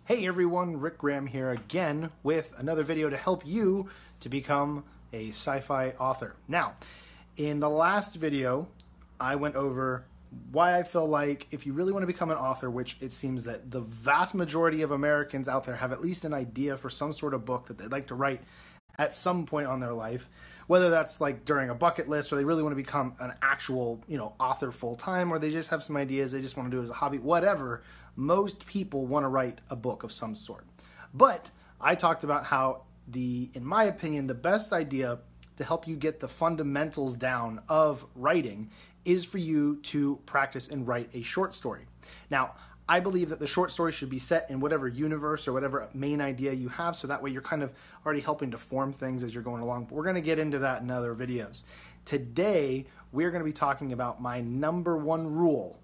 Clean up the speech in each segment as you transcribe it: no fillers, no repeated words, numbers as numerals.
Hey everyone, Rick Graham here again with another video to help you to become a sci-fi author. Now, in the last video, I went over why I feel like if you really want to become an author, which it seems that the vast majority of Americans out there have at least an idea for some sort of book that they'd like to write at some point on their life, whether that's like during a bucket list or they really want to become an actual, author full time, or they just have some ideas they just want to do as a hobby, whatever. Most people want to write a book of some sort. But I talked about how in my opinion, the best idea to help you get the fundamentals down of writing is for you to practice and write a short story. Now, I believe that the short story should be set in whatever universe or whatever main idea you have, so that way you're kind of already helping to form things as you're going along. But we're going to get into that in other videos. Today, we're going to be talking about my number one rule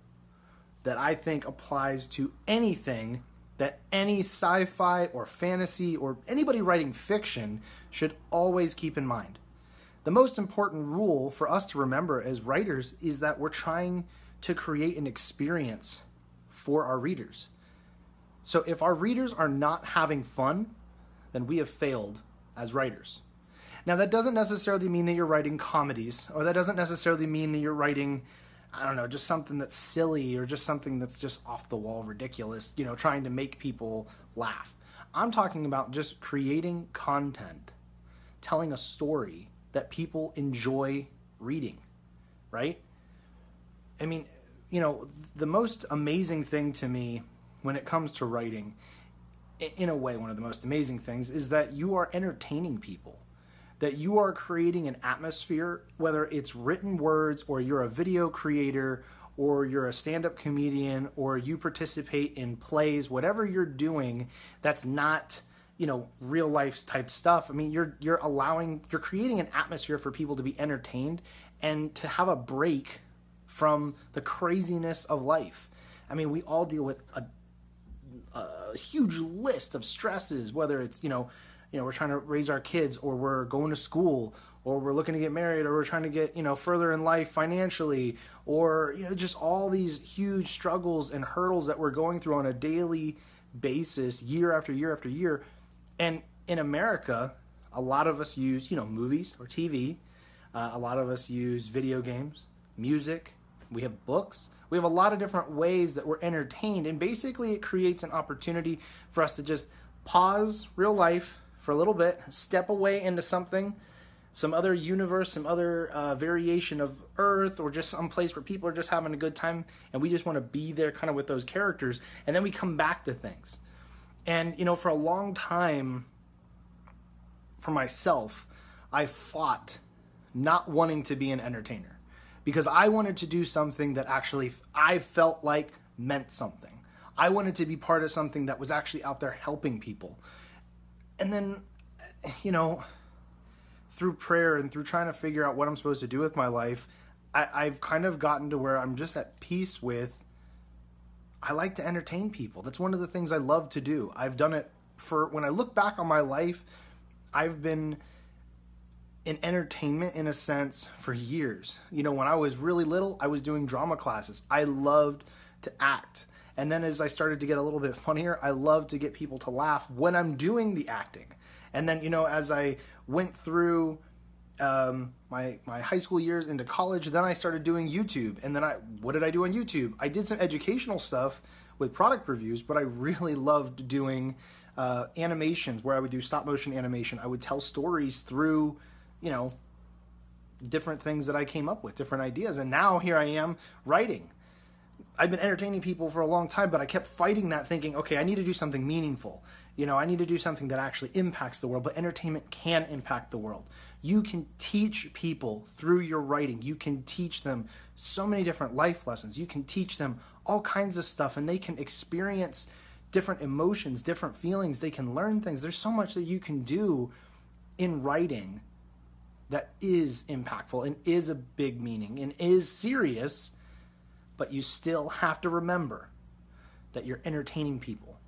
that I think applies to anything that any sci-fi or fantasy or anybody writing fiction should always keep in mind. The most important rule for us to remember as writers is that we're trying to create an experience for our readers. So if our readers are not having fun, then we have failed as writers. Now, that doesn't necessarily mean that you're writing comedies, or that doesn't necessarily mean that you're writing, just something that's silly or just something that's just off the wall ridiculous, trying to make people laugh. I'm talking about just creating content, telling a story that people enjoy reading, right? I mean, the most amazing thing to me when it comes to writing, in a way, one of the most amazing things is that you are entertaining people, that you are creating an atmosphere, whether it's written words or you're a video creator or you're a stand-up comedian or you participate in plays, whatever you're doing that's not, real life type stuff. I mean, you're creating an atmosphere for people to be entertained and to have a break from the craziness of life. I mean, we all deal with a huge list of stresses, whether it's, we're trying to raise our kids, or we're going to school, or we're looking to get married, or we're trying to get, further in life financially, or, just all these huge struggles and hurdles that we're going through on a daily basis, year after year after year. And in America, a lot of us use, movies or TV. A lot of us use video games, music. We have books. We have a lot of different ways that we're entertained, and basically it creates an opportunity for us to just pause real life for a little bit, step away into something, some other universe, some other variation of Earth, or just some place where people are just having a good time, and we just want to be there kind of with those characters, and then we come back to things. And, for a long time, for myself, I fought not wanting to be an entertainer, because I wanted to do something that actually I felt like meant something. I wanted to be part of something that was actually out there helping people. And then, through prayer and through trying to figure out what I'm supposed to do with my life, I've kind of gotten to where I'm just at peace with, I like to entertain people. That's one of the things I love to do. I've done it when I look back on my life, I've been in entertainment in a sense for years. When I was really little, I was doing drama classes. I loved to act. And then as I started to get a little bit funnier, I loved to get people to laugh when I'm doing the acting. And then, as I went through my high school years into college, then I started doing YouTube. And then what did I do on YouTube? I did some educational stuff with product reviews, but I really loved doing animations where I would do stop motion animation. I would tell stories through different things that I came up with, different ideas. And now here I am writing. I've been entertaining people for a long time, but I kept fighting that, thinking, okay, I need to do something meaningful. I need to do something that actually impacts the world, but entertainment can impact the world. You can teach people through your writing. You can teach them so many different life lessons. You can teach them all kinds of stuff, and they can experience different emotions, different feelings. They can learn things. There's so much that you can do in writing that is impactful and is a big meaning and is serious, but you still have to remember that you're entertaining people.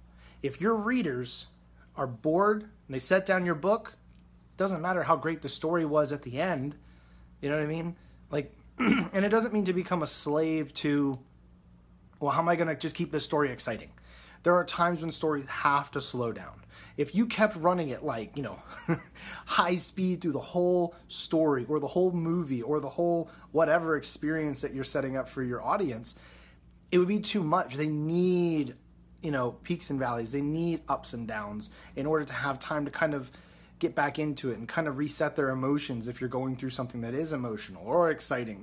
If your readers are bored and they set down your book, it doesn't matter how great the story was at the end. You know what I mean? And it doesn't mean to become a slave to, well, how am I going to just keep this story exciting? There are times when stories have to slow down. If you kept running it like, high speed through the whole story or the whole movie or the whole whatever experience that you're setting up for your audience, it would be too much. They need, peaks and valleys. They need ups and downs in order to have time to kind of get back into it and kind of reset their emotions if you're going through something that is emotional or exciting.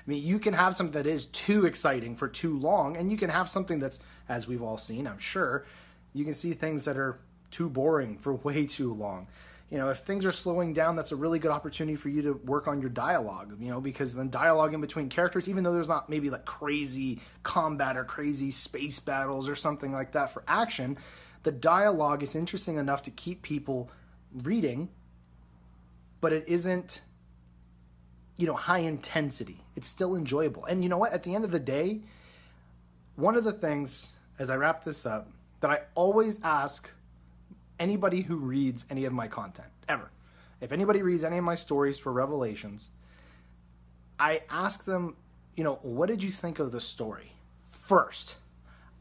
You can have something that is too exciting for too long, and you can have something that's, as we've all seen, I'm sure, you can see things that are too boring for way too long. If things are slowing down, that's a really good opportunity for you to work on your dialogue, because then dialogue in between characters, even though there's not maybe like crazy combat or crazy space battles or something like that for action, the dialogue is interesting enough to keep people reading, but it isn't, high intensity. It's still enjoyable. And you know what? At the end of the day, one of the things, as I wrap this up, that I always ask anybody who reads any of my content, ever, if anybody reads any of my stories for Revelations, I ask them, what did you think of the story first?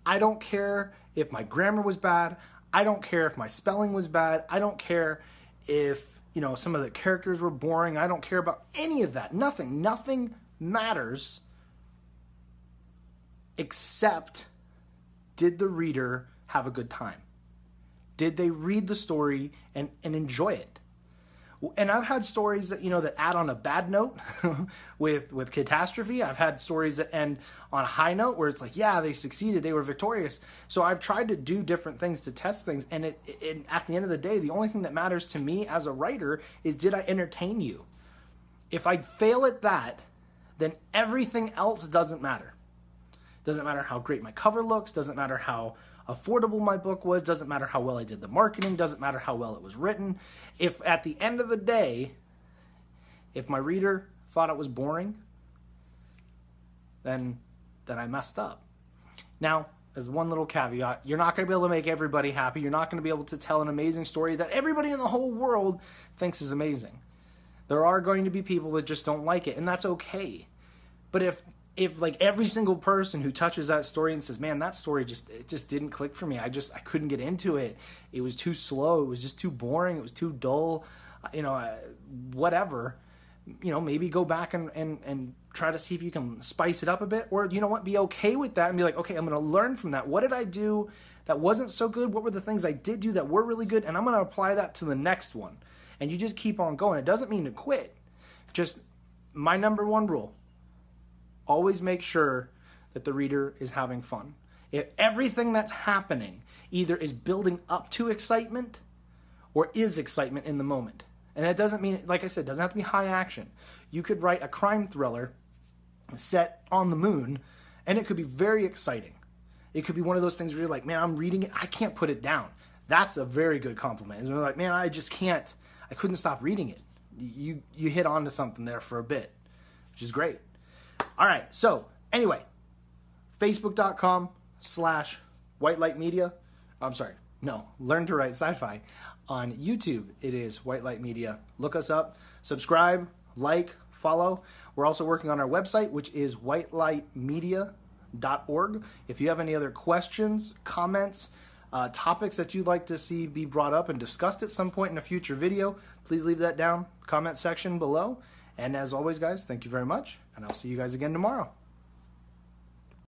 I don't care if my grammar was bad. I don't care if my spelling was bad. I don't care if, some of the characters were boring. I don't care about any of that. Nothing matters except, did the reader have a good time? Did they read the story and enjoy it? And I've had stories that, that add on a bad note with catastrophe. I've had stories that end on a high note where it's like, yeah, they succeeded, they were victorious. So I've tried to do different things to test things. And at the end of the day, the only thing that matters to me as a writer is, did I entertain you? If I fail at that, then everything else doesn't matter. Doesn't matter how great my cover looks, doesn't matter how affordable my book was, doesn't matter how well I did the marketing, doesn't matter how well it was written. If at the end of the day, if my reader thought it was boring, then I messed up. Now, as one little caveat, you're not going to be able to make everybody happy. You're not going to be able to tell an amazing story that everybody in the whole world thinks is amazing. There are going to be people that just don't like it, and that's okay. But if like every single person who touches that story and says, man, that story just didn't click for me. I couldn't get into it. It was too slow. It was just too boring. It was too dull. Whatever. Maybe go back and try to see if you can spice it up a bit, or be okay with that and be like, okay, I'm going to learn from that. What did I do that wasn't so good? What were the things I did do that were really good? And I'm going to apply that to the next one. And you just keep on going. It doesn't mean to quit. Just my number one rule. Always make sure that the reader is having fun. If everything that's happening either is building up to excitement or is excitement in the moment. And that doesn't mean, like I said, it doesn't have to be high action. You could write a crime thriller set on the moon, and it could be very exciting. It could be one of those things where you're like, man, I'm reading it, I can't put it down. That's a very good compliment. It's like, man, I couldn't stop reading it. You hit onto something there for a bit, which is great. All right, so anyway, facebook.com/whitelightmedia. I'm sorry, no, Learn to Write Sci-Fi. On YouTube, it is White Light Media. Look us up, subscribe, like, follow. We're also working on our website, which is whitelightmedia.org. If you have any other questions, comments, topics that you'd like to see be brought up and discussed at some point in a future video, please leave that down, comment section below. And as always, guys, thank you very much, and I'll see you guys again tomorrow.